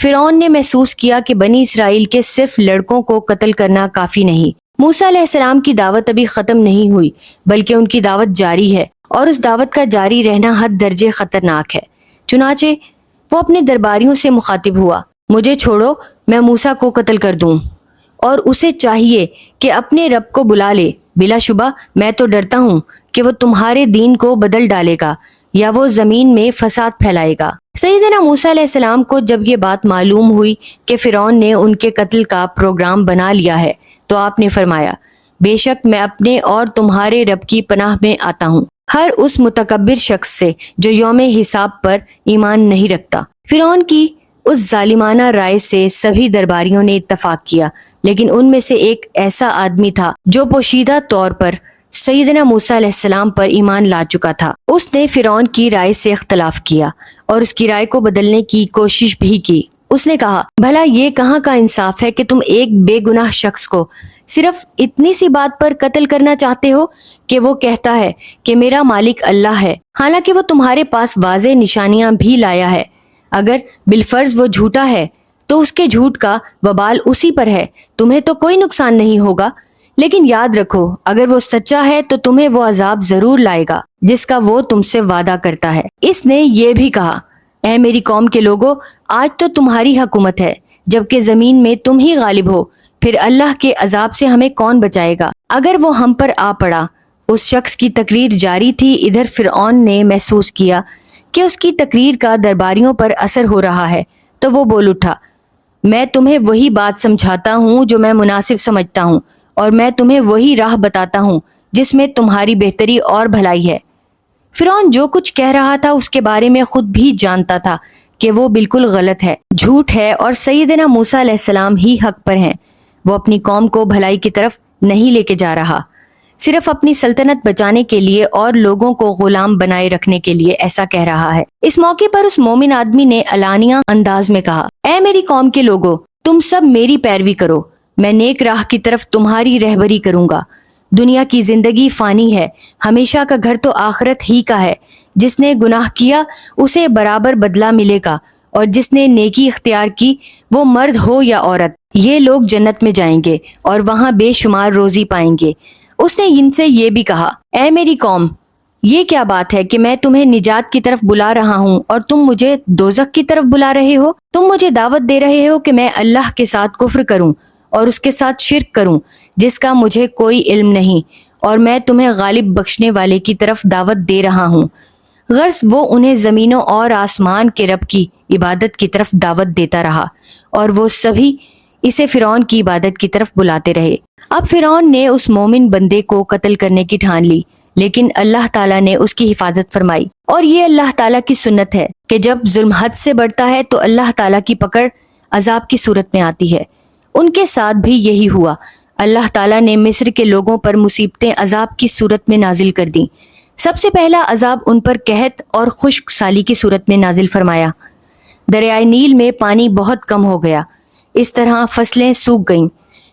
فرعون نے محسوس کیا کہ بنی اسرائیل کے صرف لڑکوں کو قتل کرنا کافی نہیں۔ موسیٰ علیہ السلام کی دعوت ابھی ختم نہیں ہوئی، بلکہ ان کی دعوت جاری ہے، اور اس دعوت کا جاری رہنا حد درجے خطرناک ہے۔ چنانچہ وہ اپنے درباریوں سے مخاطب ہوا، مجھے چھوڑو، میں موسیٰ کو قتل کر دوں، اور اسے چاہیے کہ اپنے رب کو بلا لے۔ بلا شبہ میں تو ڈرتا ہوں کہ وہ تمہارے دین کو بدل ڈالے گا یا وہ زمین میں فساد پھیلائے گا۔ سیدنا موسیٰ علیہ السلام کو جب یہ بات معلوم ہوئی کہ فرعون نے ان کے قتل کا پروگرام بنا لیا ہے تو آپ نے فرمایا، بے شک میں اپنے اور تمہارے رب کی پناہ میں آتا ہوں، ہر اس متکبر شخص سے جو یوم حساب پر ایمان نہیں رکھتا۔ فرعون کی اس ظالمانہ رائے سے سبھی درباریوں نے اتفاق کیا، لیکن ان میں سے ایک ایسا آدمی تھا جو پوشیدہ طور پر سیدنا موسیٰ علیہ السلام پر ایمان لا چکا تھا۔ اس نے فرعون کی رائے سے اختلاف کیا اور اس کی رائے کو بدلنے کی کوشش بھی کی۔ اس نے کہا، بھلا یہ کہاں کا انصاف ہے کہ تم ایک بے گناہ شخص کو صرف اتنی سی بات پر قتل کرنا چاہتے ہو کہ وہ کہتا ہے کہ میرا مالک اللہ ہے، حالانکہ وہ تمہارے پاس واضح نشانیاں بھی لایا ہے۔ اگر بالفرض وہ جھوٹا ہے تو اس کے جھوٹ کا وبال اسی پر ہے، تمہیں تو کوئی نقصان نہیں ہوگا، لیکن یاد رکھو اگر وہ سچا ہے تو تمہیں وہ عذاب ضرور لائے گا جس کا وہ تم سے وعدہ کرتا ہے۔ اس نے یہ بھی کہا، اے میری قوم کے لوگوں، آج تو تمہاری حکومت ہے جبکہ زمین میں تم ہی غالب ہو، پھر اللہ کے عذاب سے ہمیں کون بچائے گا اگر وہ ہم پر آ پڑا۔ اس شخص کی تقریر جاری تھی۔ ادھر فرعون نے محسوس کیا کہ اس کی تقریر کا درباریوں پر اثر ہو رہا ہے تو وہ بول اٹھا، میں تمہیں وہی بات سمجھاتا ہوں جو میں مناسب سمجھتا ہوں، اور میں تمہیں وہی راہ بتاتا ہوں جس میں تمہاری بہتری اور بھلائی ہے۔ فرعون جو کچھ کہہ رہا تھا اس کے بارے میں خود بھی جانتا تھا کہ وہ بالکل غلط ہے، جھوٹ ہے، اور سیدنا موسیٰ علیہ السلام ہی حق پر ہیں۔ وہ اپنی قوم کو بھلائی کی طرف نہیں لے کے جا رہا، صرف اپنی سلطنت بچانے کے لیے اور لوگوں کو غلام بنائے رکھنے کے لیے ایسا کہہ رہا ہے۔ اس موقع پر اس مومن آدمی نے علانیہ انداز میں کہا، اے میری قوم کے لوگوں، تم سب میری پیروی کرو، میں نیک راہ کی طرف تمہاری رہبری کروں گا۔ دنیا کی زندگی فانی ہے، ہمیشہ کا گھر تو آخرت ہی کا ہے۔ جس نے گناہ کیا اسے برابر بدلہ ملے گا، اور جس نے نیکی اختیار کی، وہ مرد ہو یا عورت، یہ لوگ جنت میں جائیں گے اور وہاں بے شمار روزی پائیں گے۔ اس نے ان سے یہ بھی کہا، اے میری قوم، یہ کیا بات ہے کہ میں تمہیں نجات کی طرف بلا رہا ہوں اور تم مجھے دوزخ کی طرف بلا رہے ہو؟ تم مجھے دعوت دے رہے ہو کہ میں اللہ کے ساتھ کفر کروں اور اس کے ساتھ شرک کروں جس کا مجھے کوئی علم نہیں، اور میں تمہیں غالب بخشنے والے کی طرف دعوت دے رہا ہوں۔ غرض وہ انہیں زمینوں اور آسمان کے رب کی عبادت کی طرف دعوت دیتا رہا، اور وہ سبھی اسے فرعون کی عبادت کی طرف بلاتے رہے۔ اب فرعون نے اس مومن بندے کو قتل کرنے کی ٹھان لی، لیکن اللہ تعالیٰ نے اس کی حفاظت فرمائی، اور یہ اللہ تعالیٰ کی سنت ہے کہ جب ظلم حد سے بڑھتا ہے تو اللہ تعالیٰ کی پکڑ عذاب کی صورت میں آتی ہے۔ ان کے ساتھ بھی یہی ہوا۔ اللہ تعالیٰ نے مصر کے لوگوں پر مصیبتیں عذاب کی صورت میں نازل کر دیں۔ سب سے پہلا عذاب ان پر قحط اور خشک سالی کی صورت میں نازل فرمایا۔ دریائے نیل میں پانی بہت کم ہو گیا، اس طرح فصلیں سوکھ گئیں،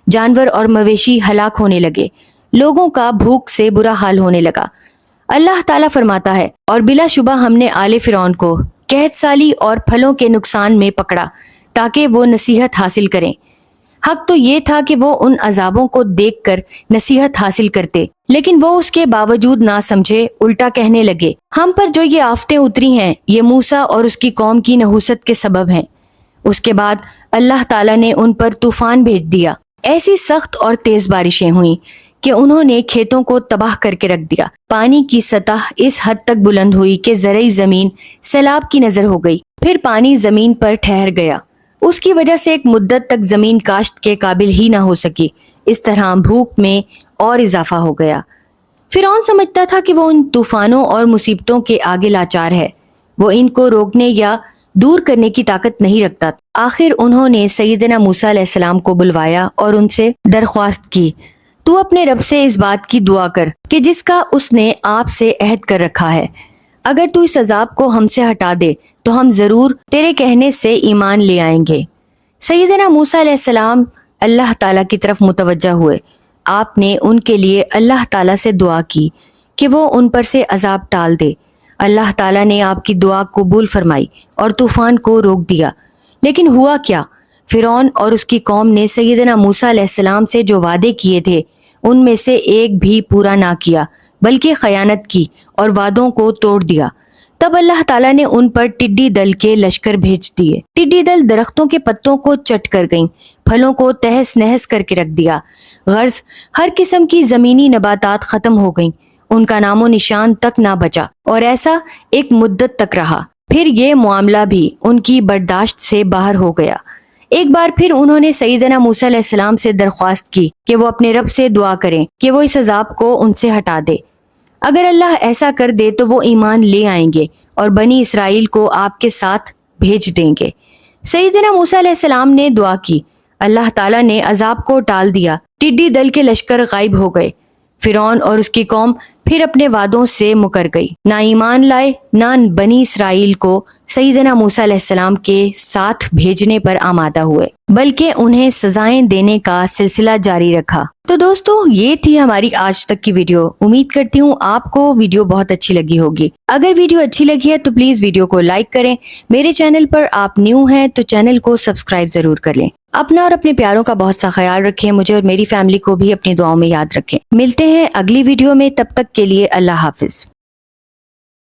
جانور اور مویشی ہلاک ہونے لگے، لوگوں کا بھوک سے برا حال ہونے لگا۔ اللہ تعالیٰ فرماتا ہے، اور بلا شبہ ہم نے آل فرعون کو قحط سالی اور پھلوں کے نقصان میں پکڑا تاکہ وہ نصیحت حاصل کریں۔ حق تو یہ تھا کہ وہ ان عذابوں کو دیکھ کر نصیحت حاصل کرتے، لیکن وہ اس کے باوجود نہ سمجھے، الٹا کہنے لگے، ہم پر جو یہ آفتیں اتری ہیں یہ موسیٰ اور اس کی قوم کی نحوست کے سبب ہیں۔ اس کے بعد اللہ تعالیٰ نے ان پر طوفان بھیج دیا، ایسی سخت اور تیز بارشیں ہوئیں کہ انہوں نے کھیتوں کو تباہ کر کے رکھ دیا۔ پانی کی سطح اس حد تک بلند ہوئی کہ زرعی زمین سیلاب کی نظر ہو گئی، پھر پانی زمین پر ٹھہر گیا، اس کی وجہ سے ایک مدت تک زمین کاشت کے قابل ہی نہ ہو سکی۔ اس طرح بھوک میں اور اضافہ ہو گیا۔ فرعون سمجھتا تھا کہ وہ ان طوفانوں اور مصیبتوں کے آگے لاچار ہے، وہ ان کو روکنے یا دور کرنے کی طاقت نہیں رکھتا۔ آخر انہوں نے سیدنا موسیٰ علیہ السلام کو بلوایا اور ان سے درخواست کی، تو اپنے رب سے اس بات کی دعا کر کہ جس کا اس نے آپ سے عہد کر رکھا ہے، اگر تو اس عذاب کو ہم سے ہٹا دے تو ہم ضرور تیرے کہنے سے ایمان لے آئیں گے۔ سیدنا موسیٰ علیہ السلام اللہ تعالیٰ کی طرف متوجہ ہوئے۔ آپ نے ان کے لیے اللہ تعالیٰ سے دعا کی کہ وہ ان پر سے عذاب ٹال دے۔ اللہ تعالیٰ نے آپ کی دعا قبول فرمائی اور طوفان کو روک دیا۔ لیکن ہوا کیا؟ فرعون اور اس کی قوم نے سیدنا موسیٰ علیہ السلام سے جو وعدے کیے تھے ان میں سے ایک بھی پورا نہ کیا، بلکہ خیانت کی اور وعدوں کو توڑ دیا۔ تب اللہ تعالیٰ نے ان پر ٹڈی دل کے لشکر بھیج دیے۔ ٹڈی دل درختوں کے پتوں کو چٹ کر گئیں، پھلوں کو تہس نہس کر کے رکھ دیا، غرض ہر قسم کی زمینی نباتات ختم ہو گئیں، ان کا نام و نشان تک نہ بچا، اور ایسا ایک مدت تک رہا۔ پھر یہ معاملہ بھی ان کی برداشت سے باہر ہو گیا۔ ایک بار پھر انہوں نے سیدنا موسیٰ علیہ السلام سے درخواست کی کہ وہ اپنے رب سے دعا کریں کہ وہ اس عذاب کو ان سے ہٹا دے۔ اگر اللہ ایسا کر دے تو وہ ایمان لے آئیں گے اور بنی اسرائیل کو آپ کے ساتھ بھیج دیں گے۔ سیدنا موسیٰ علیہ السلام نے دعا کی، اللہ تعالیٰ نے عذاب کو ٹال دیا، ٹڈی دل کے لشکر غائب ہو گئے۔ فرعون اور اس کی قوم پھر اپنے وعدوں سے مکر گئی، نہ ایمان لائے، نہ بنی اسرائیل کو سیدنا موسیٰ علیہ السلام کے ساتھ بھیجنے پر آمادہ ہوئے، بلکہ انہیں سزائیں دینے کا سلسلہ جاری رکھا۔ تو دوستو، یہ تھی ہماری آج تک کی ویڈیو۔ امید کرتی ہوں آپ کو ویڈیو بہت اچھی لگی ہوگی۔ اگر ویڈیو اچھی لگی ہے تو پلیز ویڈیو کو لائک کریں۔ میرے چینل پر آپ نیو ہیں تو چینل کو سبسکرائب ضرور کر لیں۔ اپنا اور اپنے پیاروں کا بہت سا خیال رکھیں، مجھے اور میری فیملی کو بھی اپنی دعاؤں میں یاد رکھیں۔ ملتے ہیں اگلی ویڈیو میں، تب تک کے لیے اللہ حافظ۔